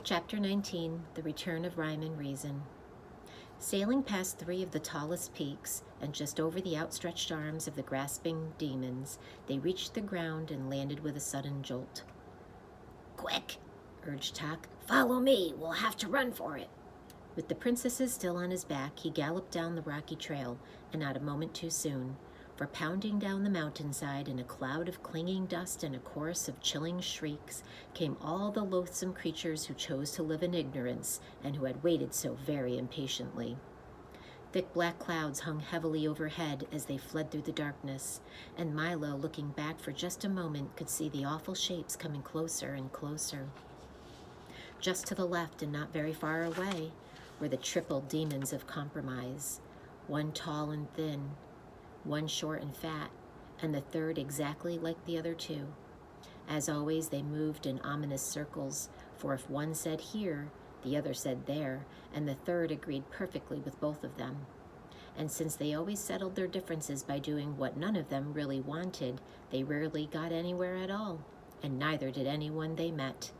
Chapter 19, The Return of Rhyme and Reason. Sailing past three of the tallest peaks and just over the outstretched arms of the grasping demons, they reached the ground and landed with a sudden jolt. "Quick," urged Tock. "Follow me. We'll have to run for it." With the princesses still on his back, he galloped down the rocky trail, and not a moment too soon, for pounding down the mountainside in a cloud of clinging dust and a chorus of chilling shrieks came all the loathsome creatures who chose to live in ignorance and who had waited so very impatiently. Thick black clouds hung heavily overhead as they fled through the darkness, and Milo, looking back for just a moment, could see the awful shapes coming closer and closer. Just to the left and not very far away were the triple demons of compromise, one tall and thin, one short and fat, and the third exactly like the other two. As always, they moved in ominous circles, for if one said here, the other said there, and the third agreed perfectly with both of them. And since they always settled their differences by doing what none of them really wanted, they rarely got anywhere at all, and neither did anyone they met.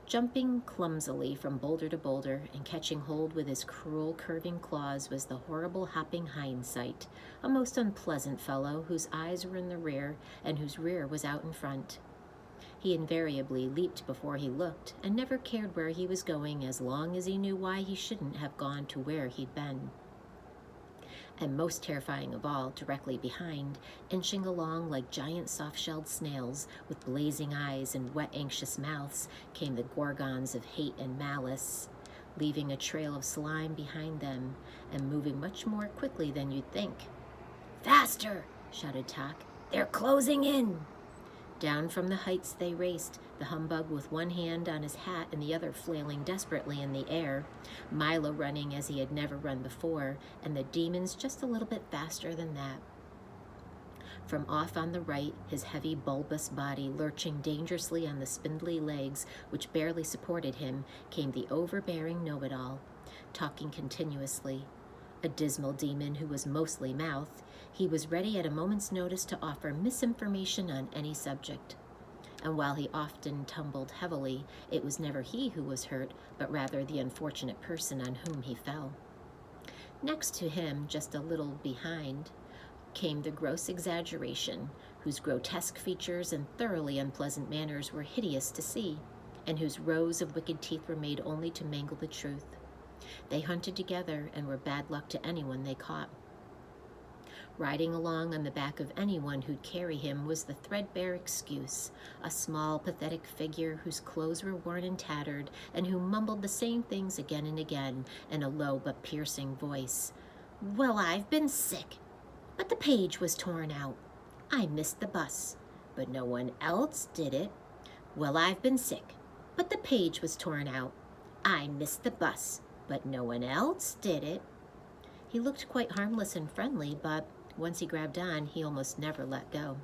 Jumping clumsily from boulder to boulder and catching hold with his cruel curving claws was the horrible hopping hindsight, a most unpleasant fellow whose eyes were in the rear and whose rear was out in front. He invariably leaped before he looked and never cared where he was going as long as he knew why he shouldn't have gone to where he'd been. And most terrifying of all, directly behind, inching along like giant soft-shelled snails with blazing eyes and wet, anxious mouths, came the gorgons of hate and malice, leaving a trail of slime behind them and moving much more quickly than you'd think. "Faster!" shouted Tock. "They're closing in!" Down from the heights they raced, the humbug with one hand on his hat and the other flailing desperately in the air, Milo running as he had never run before, and the demons just a little bit faster than that. From off on the right, his heavy, bulbous body lurching dangerously on the spindly legs which barely supported him, came the overbearing know-it-all, talking continuously. A dismal demon who was mostly mouth, he was ready at a moment's notice to offer misinformation on any subject. And while he often tumbled heavily, it was never he who was hurt, but rather the unfortunate person on whom he fell. Next to him, just a little behind, came the gross exaggeration, whose grotesque features and thoroughly unpleasant manners were hideous to see, and whose rows of wicked teeth were made only to mangle the truth. They hunted together and were bad luck to anyone they caught. Riding along on the back of anyone who'd carry him was the threadbare excuse, a small, pathetic figure whose clothes were worn and tattered, and who mumbled the same things again and again in a low but piercing voice. "Well, I've been sick, but the page was torn out. I missed the bus, but no one else did it. Well, I've been sick, but the page was torn out. I missed the bus, but no one else did it." He looked quite harmless and friendly, but once he grabbed on, he almost never let go.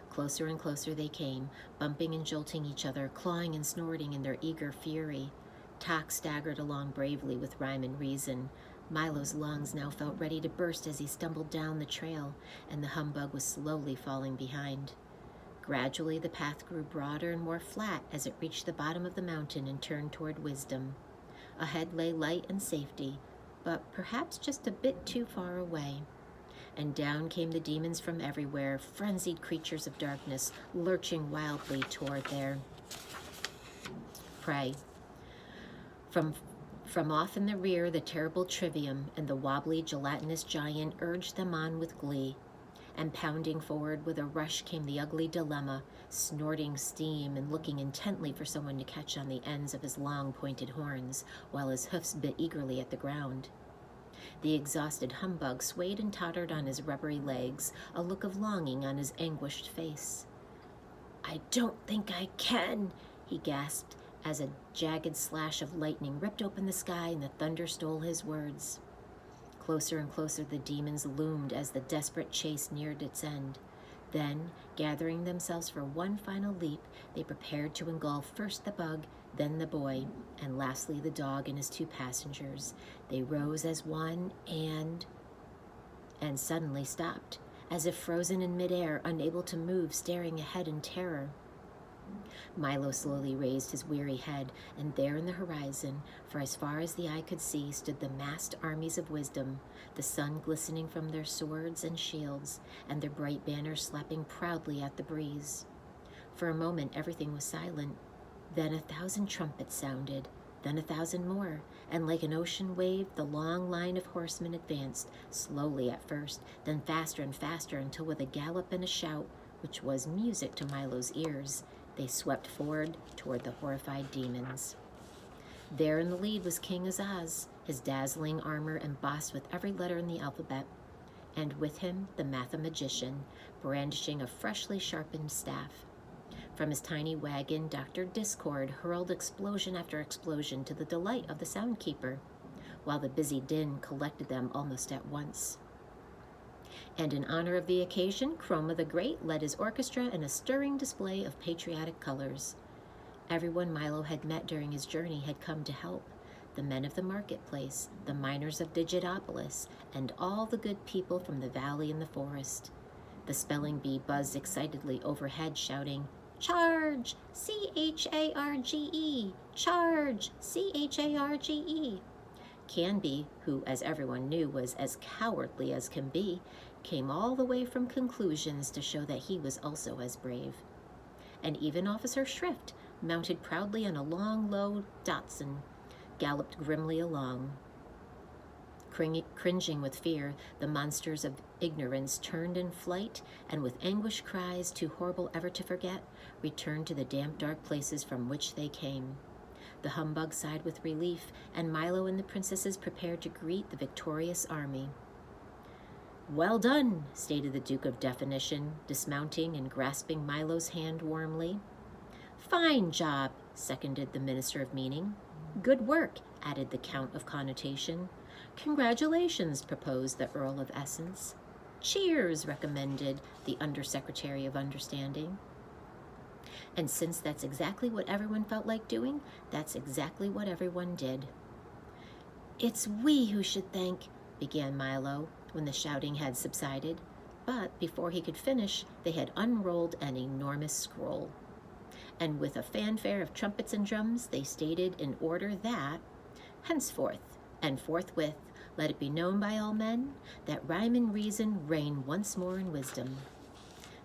Closer and closer they came, bumping and jolting each other, clawing and snorting in their eager fury. Tock staggered along bravely with rhyme and reason. Milo's lungs now felt ready to burst as he stumbled down the trail, and the humbug was slowly falling behind. Gradually the path grew broader and more flat as it reached the bottom of the mountain and turned toward wisdom. Ahead lay light and safety, but perhaps just a bit too far away. And down came the demons from everywhere, frenzied creatures of darkness, lurching wildly toward their prey. From off in the rear, the terrible Trivium and the wobbly, gelatinous giant urged them on with glee. And pounding forward with a rush came the ugly Dilemma, snorting steam and looking intently for someone to catch on the ends of his long, pointed horns, while his hoofs bit eagerly at the ground. The exhausted humbug swayed and tottered on his rubbery legs, a look of longing on his anguished face. "I don't think I can," he gasped, as a jagged slash of lightning ripped open the sky and the thunder stole his words. Closer and closer the demons loomed as the desperate chase neared its end. Then, gathering themselves for one final leap, they prepared to engulf first the bug, then the boy, and lastly the dog and his two passengers. They rose as one and suddenly stopped, as if frozen in midair, unable to move, staring ahead in terror. Milo slowly raised his weary head, and there in the horizon, for as far as the eye could see, stood the massed armies of wisdom, the sun glistening from their swords and shields, and their bright banners slapping proudly at the breeze. For a moment everything was silent. Then 1,000 trumpets sounded, then 1,000 more, and like an ocean wave, the long line of horsemen advanced, slowly at first, then faster and faster, until with a gallop and a shout, which was music to Milo's ears, they swept forward toward the horrified demons. There in the lead was King Azaz, his dazzling armor embossed with every letter in the alphabet, and with him the Mathemagician, brandishing a freshly sharpened staff. From his tiny wagon, Dr. Discord hurled explosion after explosion to the delight of the Soundkeeper, while the busy din collected them almost at once. And in honor of the occasion, Chroma the Great led his orchestra in a stirring display of patriotic colors. Everyone Milo had met during his journey had come to help: the men of the marketplace, the miners of Digitopolis, and all the good people from the valley and the forest. The spelling bee buzzed excitedly overhead, shouting, "Charge! C-H-A-R-G-E! Charge! C-H-A-R-G-E!" Canby, who, as everyone knew, was as cowardly as can be, came all the way from Conclusions to show that he was also as brave. And even Officer Shrift, mounted proudly on a long, low Dachshund, galloped grimly along. Cringing with fear, the monsters of ignorance turned in flight, and with anguished cries, too horrible ever to forget, returned to the damp, dark places from which they came. The humbug sighed with relief, and Milo and the princesses prepared to greet the victorious army. "Well done," stated the Duke of Definition, dismounting and grasping Milo's hand warmly. "Fine job," seconded the Minister of Meaning. "Good work," added the Count of Connotation. "Congratulations," proposed the Earl of Essence. "Cheers," recommended the Undersecretary of Understanding. And since that's exactly what everyone felt like doing, that's exactly what everyone did. "It's we who should thank," began Milo, when the shouting had subsided, but before he could finish, they had unrolled an enormous scroll. And with a fanfare of trumpets and drums, they stated in order that, henceforth and forthwith, let it be known by all men that rhyme and reason reign once more in wisdom.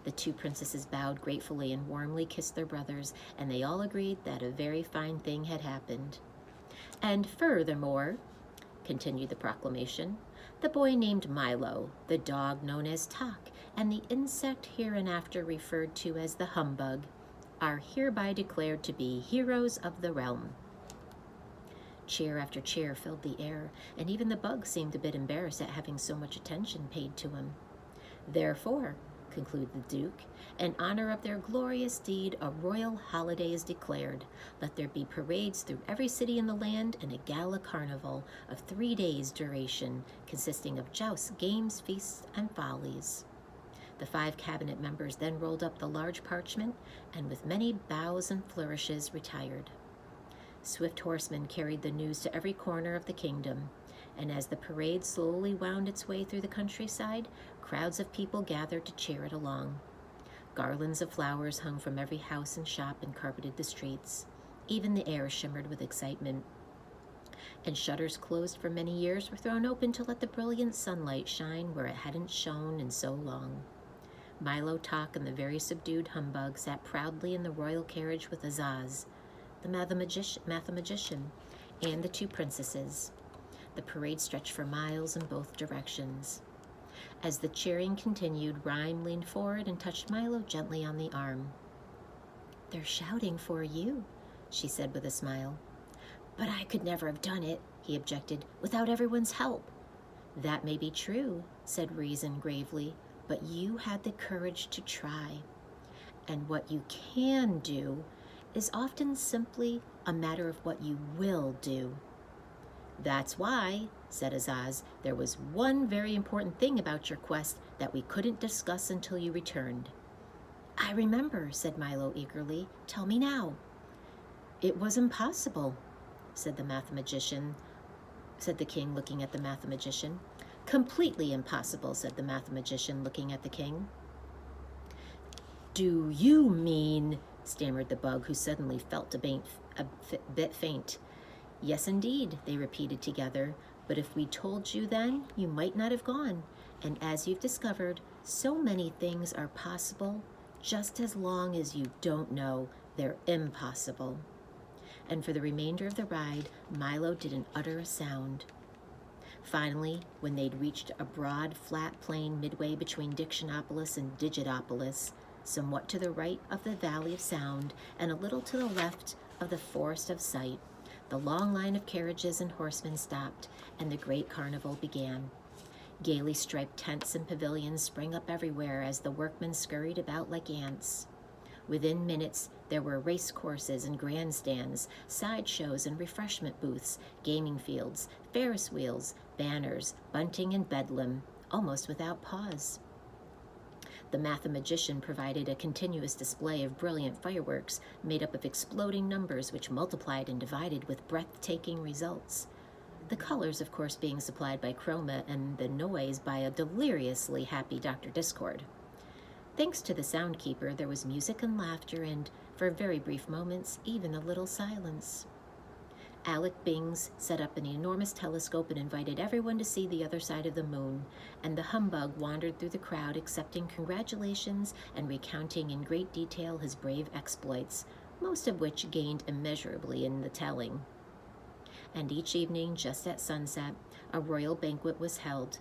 The two princesses bowed gratefully and warmly kissed their brothers, and they all agreed that a very fine thing had happened. "And furthermore," continued the proclamation, "the boy named Milo, the dog known as Tok, and the insect hereinafter referred to as the humbug, are hereby declared to be heroes of the realm." Cheer after cheer filled the air, and even the bug seemed a bit embarrassed at having so much attention paid to him. "Therefore," concluded the Duke, "in honor of their glorious deed, a royal holiday is declared. Let there be parades through every city in the land, and a gala carnival of 3 days' duration, consisting of jousts, games, feasts, and follies." The 5 cabinet members then rolled up the large parchment, and with many bows and flourishes retired. Swift horsemen carried the news to every corner of the kingdom, and as the parade slowly wound its way through the countryside, crowds of people gathered to cheer it along. Garlands of flowers hung from every house and shop and carpeted the streets. Even the air shimmered with excitement. And shutters closed for many years were thrown open to let the brilliant sunlight shine where it hadn't shone in so long. Milo, Tok, and the very subdued humbug sat proudly in the royal carriage with Azaz, the mathemagician, and the 2 princesses. The parade stretched for miles in both directions. As the cheering continued, Rhyme leaned forward and touched Milo gently on the arm. "They're shouting for you," she said with a smile. "But I could never have done it," he objected, "without everyone's help." "That may be true," said Reason gravely, "but you had the courage to try. And what you can do is often simply a matter of what you will do." "That's why," said Azaz, "there was one very important thing about your quest that we couldn't discuss until you returned." "I remember," said Milo eagerly. "Tell me now." "It was impossible," said the king, looking at the mathemagician. "Completely impossible," said the mathemagician, looking at the king. "Do you mean," stammered the bug, who suddenly felt a bit faint. Yes, indeed, they repeated together. But if we told you then, you might not have gone. And as you've discovered, so many things are possible, just as long as you don't know they're impossible. And for the remainder of the ride, Milo didn't utter a sound. Finally, when they'd reached a broad, flat plain midway between Dictionopolis and Digitopolis, somewhat to the right of the Valley of Sound and a little to the left of the Forest of Sight, the long line of carriages and horsemen stopped, and the great carnival began. Gaily striped tents and pavilions sprang up everywhere as the workmen scurried about like ants. Within minutes, there were race courses and grandstands, sideshows and refreshment booths, gaming fields, Ferris wheels, banners, bunting and bedlam, almost without pause. The mathematician provided a continuous display of brilliant fireworks made up of exploding numbers which multiplied and divided with breathtaking results. The colors, of course, being supplied by Chroma, and the noise by a deliriously happy Dr. Discord. Thanks to the soundkeeper, there was music and laughter and, for very brief moments, even a little silence. Alec Bings set up an enormous telescope and invited everyone to see the other side of the moon, and the humbug wandered through the crowd accepting congratulations and recounting in great detail his brave exploits, most of which gained immeasurably in the telling. And each evening, just at sunset, a royal banquet was held.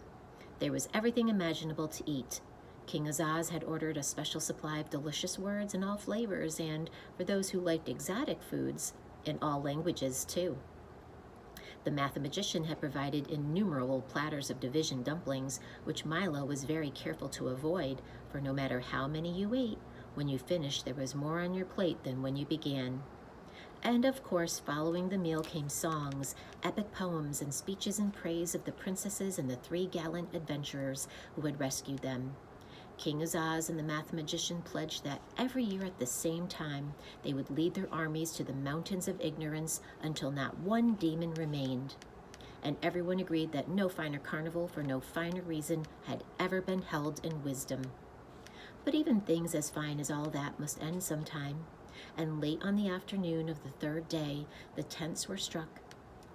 There was everything imaginable to eat. King Azaz had ordered a special supply of delicious words in all flavors, and, for those who liked exotic foods, in all languages too. The mathematician had provided innumerable platters of division dumplings, which Milo was very careful to avoid, for no matter how many you ate, when you finished there was more on your plate than when you began. And of course, following the meal came songs, epic poems, and speeches in praise of the princesses and the 3 gallant adventurers who had rescued them. King Azaz and the mathematician pledged that every year at the same time they would lead their armies to the mountains of ignorance until not one demon remained. And everyone agreed that no finer carnival for no finer reason had ever been held in wisdom. But even things as fine as all that must end sometime, and late on the afternoon of the 3rd day, the tents were struck,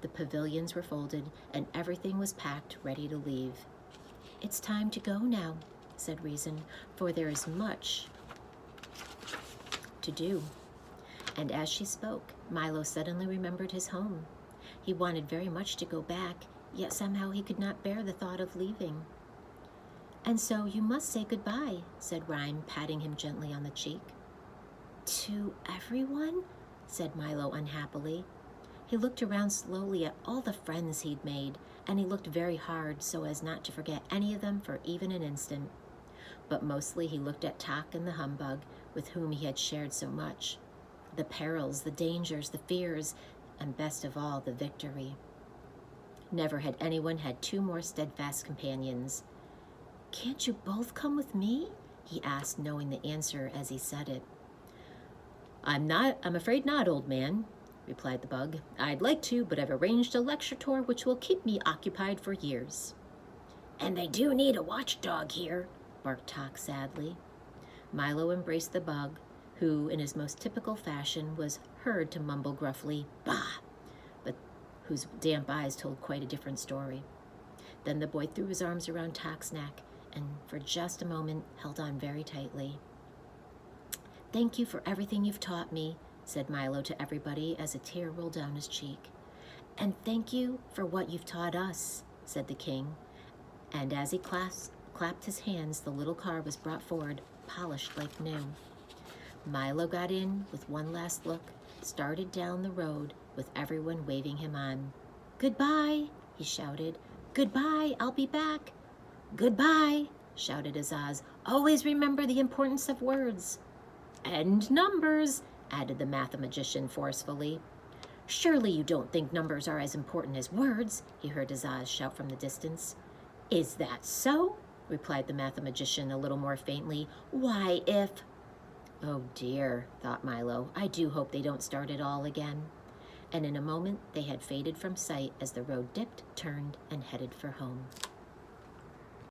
the pavilions were folded, and everything was packed, ready to leave. "It's time to go now," said Reason, "for there is much to do." And as she spoke, Milo suddenly remembered his home. He wanted very much to go back, yet somehow he could not bear the thought of leaving. "And so you must say goodbye," said Rhyme, patting him gently on the cheek. "To everyone?" said Milo unhappily. He looked around slowly at all the friends he'd made, and he looked very hard so as not to forget any of them for even an instant. But mostly he looked at Tok and the humbug, with whom he had shared so much. The perils, the dangers, the fears, and best of all, the victory. Never had anyone had 2 more steadfast companions. "Can't you both come with me?" he asked, knowing the answer as he said it. I'm afraid not, old man," replied the bug. "I'd like to, but I've arranged a lecture tour which will keep me occupied for years." "And they do need a watchdog here," barked Tok sadly. Milo embraced the bug, who, in his most typical fashion, was heard to mumble gruffly, "Bah!" but whose damp eyes told quite a different story. Then the boy threw his arms around Tok's neck and, for just a moment, held on very tightly. "Thank you for everything you've taught me," said Milo to everybody as a tear rolled down his cheek. "And thank you for what you've taught us," said the king. And as he clapped his hands, the little car was brought forward, polished like new. Milo got in with one last look, started down the road with everyone waving him on. "Goodbye," he shouted. "Goodbye, I'll be back." "Goodbye," shouted Azaz. "Always remember the importance of words." "And numbers," added the mathematician forcefully. "Surely you don't think numbers are as important as words," he heard Azaz shout from the distance. "Is that so?" replied the mathematician a little more faintly. "Why, if—" "Oh dear," thought Milo, "I do hope they don't start it all again." And in a moment they had faded from sight as the road dipped, turned, and headed for home.